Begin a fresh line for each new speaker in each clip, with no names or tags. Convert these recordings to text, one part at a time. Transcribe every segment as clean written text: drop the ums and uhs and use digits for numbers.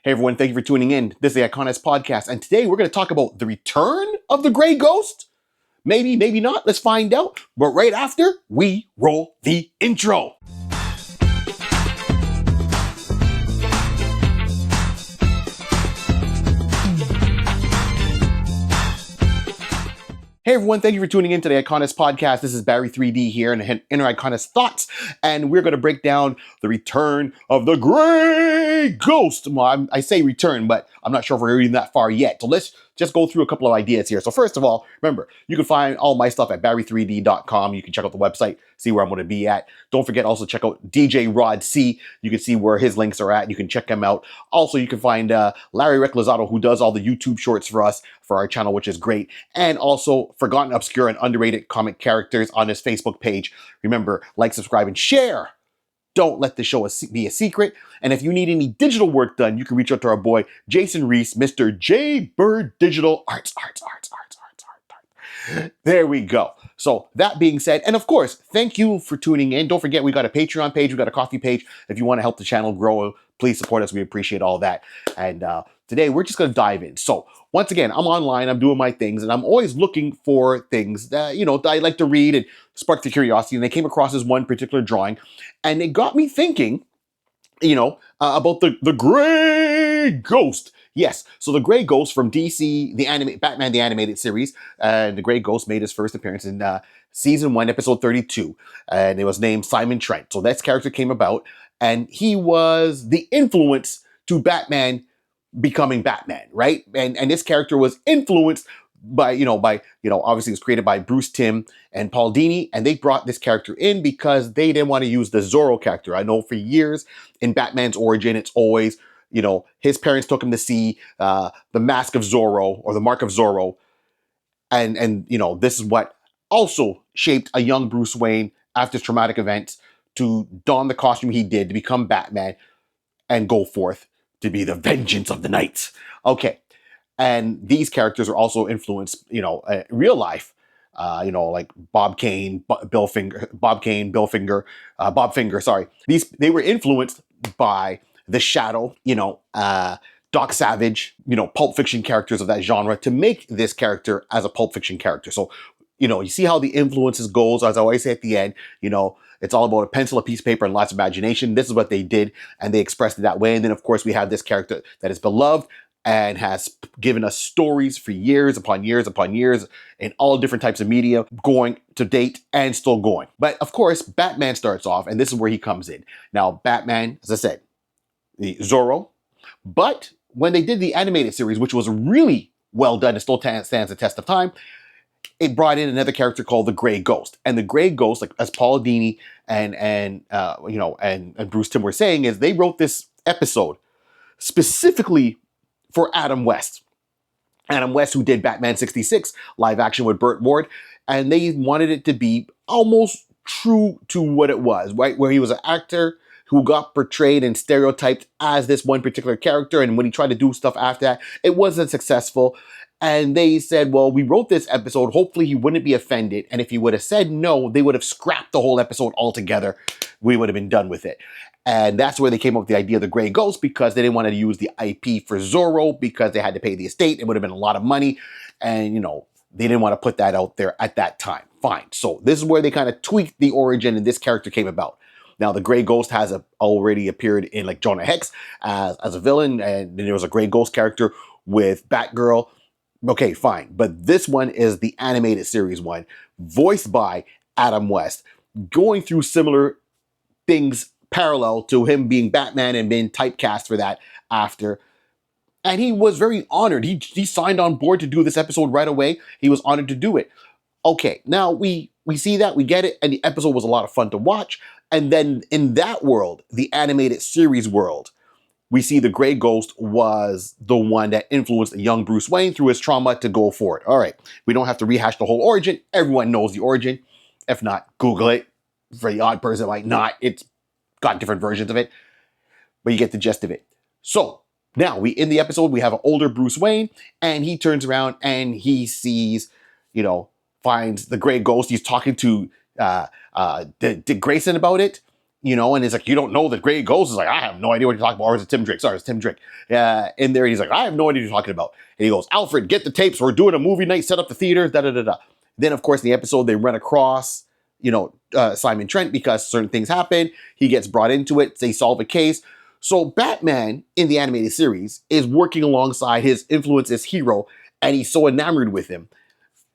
Hey everyone, thank you for tuning in. This is the iConis podcast, and today we're going to talk about the return of the Gray Ghost. Maybe, maybe not. Let's find out. But right after, we roll the intro. Hey everyone, thank you for tuning in to the iConis podcast. This is Barry 3D here and Inner Iconis Thoughts, and we're going to break down the return of the Gray Ghost. Well, I say return, but I'm not sure if we're even that far yet. So let's just go through a couple of ideas here. So first of all, remember, you can find all my stuff at barry3d.com. You can check out the website, see where I'm going to be at. Don't forget also check out DJ Rod C. You can see where his links are at. You can check him out. Also, you can find Larry Recklazzato, who does all the YouTube shorts for us, for our channel, which is great. And also Forgotten, Obscure, and Underrated Comic Characters on his Facebook page. Remember, like, subscribe, and share. Don't let the show be a secret. And if you need any digital work done, you can reach out to our boy, Jason Reese, Mr. J Bird Digital Arts. There we go. So that being said, and of course, thank you for tuning in. Don't forget, we got a Patreon page, we got a Coffee page. If you want to help the channel grow, please support us. We appreciate all that. And today we're just going to dive in. So once again, I'm online, I'm doing my things, and I'm always looking for things that, that I like to read and spark the curiosity. And they came across this one particular drawing, and it got me thinking, about the Gray Ghost. Yes, so the Gray Ghost from DC, Batman the Animated Series, and the Gray Ghost made his first appearance in Season 1, Episode 32, and it was named Simon Trent. So that character came about, and he was the influence to Batman becoming Batman, right? And this character was influenced by obviously it was created by Bruce Timm and Paul Dini, and they brought this character in because they didn't want to use the Zorro character. I know for years in Batman's origin, it's always, his parents took him to see the Mask of Zorro or the Mark of Zorro, and this is what also shaped a young Bruce Wayne after traumatic events to don the costume he did to become Batman and go forth to be the vengeance of the night. Okay. And these characters are also influenced, real life, like Bob Finger, sorry. They were influenced by The Shadow, Doc Savage, Pulp Fiction characters of that genre to make this character as a Pulp Fiction character. So, you see how the influences goes, as I always say at the end, it's all about a pencil, a piece of paper, and lots of imagination. This is what they did, and they expressed it that way. And then, of course, we have this character that is beloved and has given us stories for years upon years upon years in all different types of media, going to date and still going. But of course, Batman starts off, and this is where he comes in. Now, Batman, as I said, the Zorro, but when they did the animated series, which was really well done, it still stands the test of time, it brought in another character called the Gray Ghost. And the Gray Ghost, like as Paul Dini and Bruce Timm were saying, is they wrote this episode specifically for Adam West. Adam West, who did Batman 66 live action with Burt Ward, and they wanted it to be almost true to what it was, right? Where he was an actor who got portrayed and stereotyped as this one particular character, and when he tried to do stuff after that, it wasn't successful. And they said, well, we wrote this episode, hopefully he wouldn't be offended, and if he would have said no, they would have scrapped the whole episode altogether. We would have been done with it. And that's where they came up with the idea of the Gray Ghost, because they didn't want to use the IP for Zorro because they had to pay the estate. It would have been a lot of money. And, they didn't want to put that out there at that time. Fine. So this is where they kind of tweaked the origin and this character came about. Now, the Gray Ghost has already appeared in like Jonah Hex as a villain. And then there was a Gray Ghost character with Batgirl. Okay, fine. But this one is the animated series one, voiced by Adam West, going through similar things parallel to him being Batman and being typecast for that after. And he was very honored. He signed on board to do this episode right away. He was honored to do it. Okay, now we see that, we get it, and the episode was a lot of fun to watch. And then in that world, the animated series world, we see the Gray Ghost was the one that influenced a young Bruce Wayne through his trauma to go for it. All right, we don't have to rehash the whole origin. Everyone knows the origin. If not, Google it. For the odd person might not. It's got different versions of it, but you get the gist of it. So now in the episode, we have an older Bruce Wayne, and he turns around and he sees, finds the Gray Ghost. He's talking to Dick Grayson about it, you know, and he's like, you don't know the Gray Ghost? Is like, I have no idea what you're talking about. Or is it Tim Drake? Sorry, it's Tim Drake. In there, he's like, I have no idea what you're talking about. And he goes, Alfred, get the tapes. We're doing a movie night, set up the theater, da-da-da-da. Then, of course, in the episode, they run across, you know, Simon Trent because certain things happen. He gets brought into it. They solve a case. So Batman in the animated series is working alongside his influence as hero, and he's so enamored with him.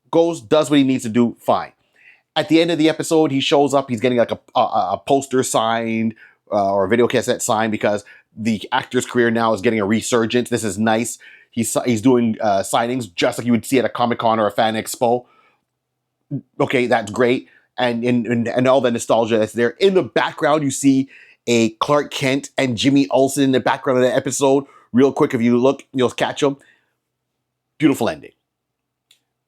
Goes, does what he needs to do, fine. At the end of the episode, he shows up. He's getting like a poster signed or a video cassette signed because the actor's career now is getting a resurgence. This is nice. He's doing signings just like you would see at a Comic-Con or a Fan Expo. Okay, that's great. And all the nostalgia that's there. In the background, you see a Clark Kent and Jimmy Olsen in the background of the episode. Real quick, if you look, you'll catch them. Beautiful ending.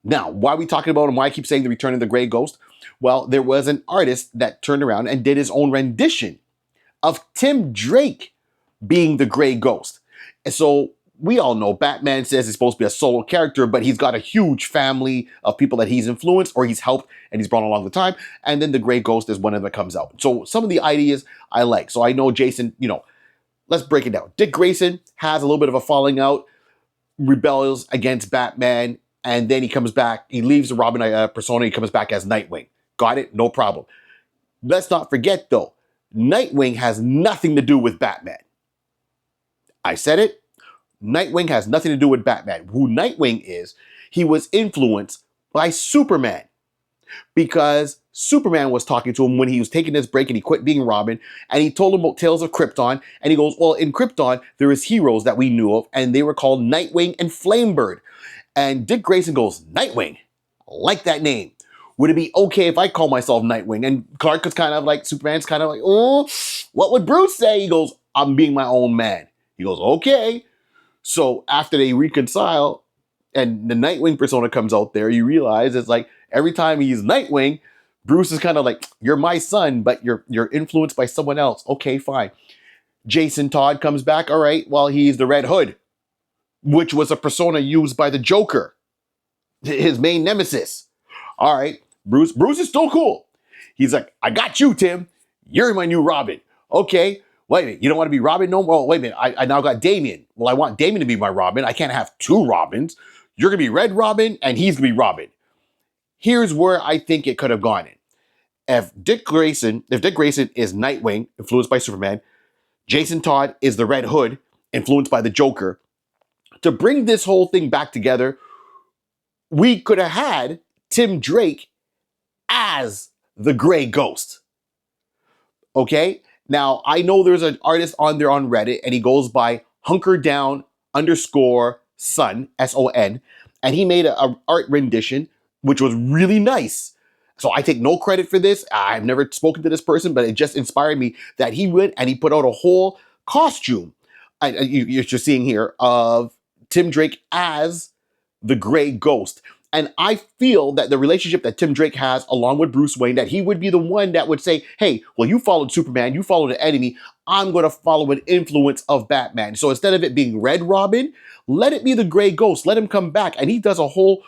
Now, why are we talking about and why I keep saying the Return of the Gray Ghost? Well, there was an artist that turned around and did his own rendition of Tim Drake being the Gray Ghost. And so we all know Batman says he's supposed to be a solo character, but he's got a huge family of people that he's influenced or he's helped and he's brought along the time. And then the Gray Ghost is one of them that comes out. So some of the ideas I like. So I know Jason, you know, let's break it down. Dick Grayson has a little bit of a falling out, rebels against Batman, and then he comes back. He leaves the Robin persona. He comes back as Nightwing. Got it? No problem. Let's not forget, though, Nightwing has nothing to do with Batman. I said it. Nightwing has nothing to do with Batman. Who Nightwing is, he was influenced by Superman because Superman was talking to him when he was taking his break and he quit being Robin, and he told him about Tales of Krypton, and he goes, well, in Krypton, there is heroes that we knew of, and they were called Nightwing and Flamebird. And Dick Grayson goes, Nightwing, I like that name. Would it be okay if I call myself Nightwing? And Clark is kind of like, Superman's kind of like, oh, what would Bruce say? He goes, I'm being my own man. He goes, okay. So after they reconcile and the Nightwing persona comes out there, you realize it's like every time he's Nightwing, Bruce is kind of like, you're my son, but you're influenced by someone else. Okay, fine. Jason Todd comes back. All right, well, he's the Red Hood, which was a persona used by the Joker, his main nemesis. All right, Bruce is still cool. He's like, I got you, Tim. You're my new Robin. Okay, wait a minute. You don't want to be Robin no more? Wait a minute. I now got Damian. Well, I want Damian to be my Robin. I can't have two Robins. You're going to be Red Robin and he's going to be Robin. Here's where I think it could have gone in. If Dick Grayson is Nightwing, influenced by Superman, Jason Todd is the Red Hood, influenced by the Joker. To bring this whole thing back together, we could have had Tim Drake as the Gray Ghost. Okay? Now, I know there's an artist on there on Reddit, and he goes by hunkerdown_son, S-O-N, and he made a art rendition, which was really nice. So I take no credit for this. I've never spoken to this person, but it just inspired me that he went and he put out a whole costume, you're seeing here, of Tim Drake as the Gray Ghost. And I feel that the relationship that Tim Drake has along with Bruce Wayne, that he would be the one that would say, hey, well, you followed Superman, you followed an enemy, I'm going to follow an influence of Batman. So instead of it being Red Robin, let it be the Gray Ghost. Let him come back. And he does a whole,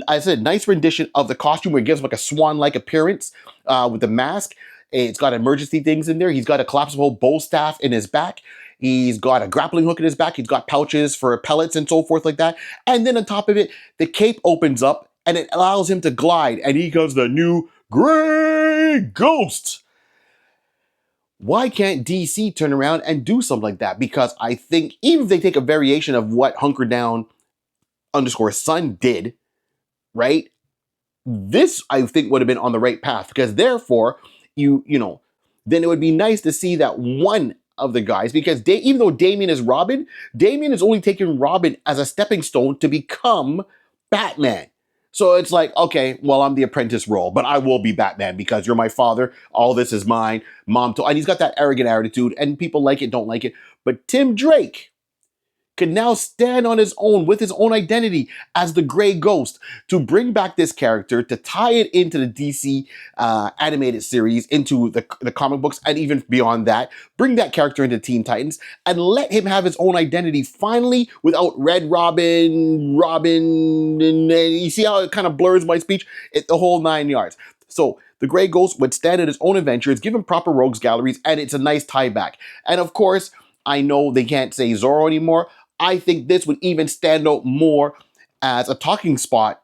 I said, nice rendition of the costume where it gives him like a swan-like appearance with the mask. It's got emergency things in there. He's got a collapsible bow staff in his back. He's got a grappling hook in his back. He's got pouches for pellets and so forth like that. And then on top of it, the cape opens up and it allows him to glide. And he becomes the new Gray Ghost. Why can't DC turn around and do something like that? Because I think even if they take a variation of what hunkerdown_son did, right? This, I think, would have been on the right path. Because therefore, you know, then it would be nice to see that one of the guys, because even though Damian is Robin, Damian is only taking Robin as a stepping stone to become Batman. So it's like, okay, well, I'm the apprentice role, but I will be Batman because you're my father. All this is mine. Mom told, and he's got that arrogant attitude, and people like it, don't like it. But Tim Drake can now stand on his own with his own identity as the Gray Ghost to bring back this character, to tie it into the DC animated series, into the comic books, and even beyond that, bring that character into Teen Titans and let him have his own identity finally without Red Robin, and you see how it kind of blurs my speech? The whole 9 yards. So The Grey Ghost would stand in his own adventures, given proper rogues galleries, and it's a nice tie back. And of course, I know they can't say Zoro anymore. I think this would even stand out more as a talking spot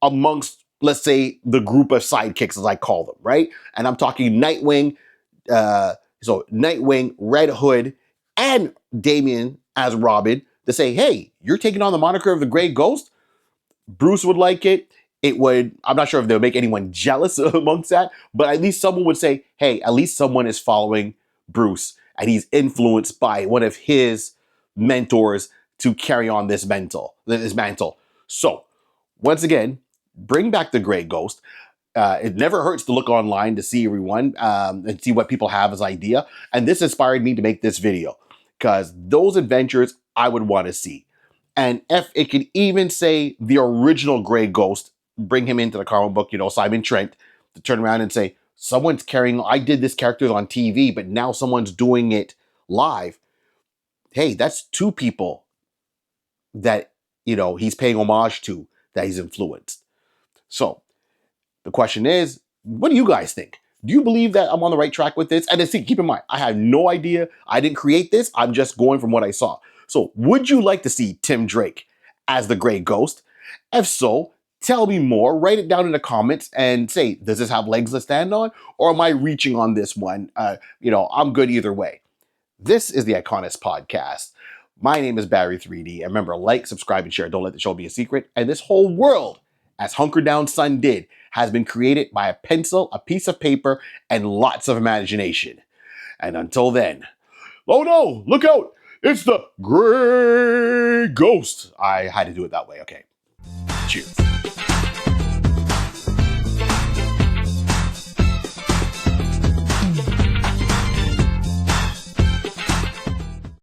amongst, let's say, the group of sidekicks, as I call them, right? And I'm talking Nightwing, Nightwing, Red Hood, and Damian as Robin to say, hey, you're taking on the moniker of the Grey Ghost? Bruce would like it. It would, I'm not sure if they'll make anyone jealous amongst that, but at least someone would say, hey, at least someone is following Bruce and he's influenced by one of his mentors to carry on this mantle. So, once again, bring back the Grey Ghost. It never hurts to look online to see everyone and see what people have as idea. And this inspired me to make this video because those adventures I would want to see. And if it could even say the original Grey Ghost, bring him into the comic book, Simon Trent, to turn around and say, someone's carrying, I did this character on TV, but now someone's doing it live. Hey, that's two people that, he's paying homage to, that he's influenced. So the question is, what do you guys think? Do you believe that I'm on the right track with this? And keep in mind, I have no idea. I didn't create this. I'm just going from what I saw. So would you like to see Tim Drake as the Grey Ghost? If so, tell me more. Write it down in the comments and say, does this have legs to stand on? Or am I reaching on this one? I'm good either way. This is the iConis podcast. My name is Barry3D. And remember, like, subscribe, and share. Don't let the show be a secret. And this whole world, as Hunker Down Son did, has been created by a pencil, a piece of paper, and lots of imagination. And until then, oh no, look out! It's the Grey Ghost. I had to do it that way, okay. Cheers.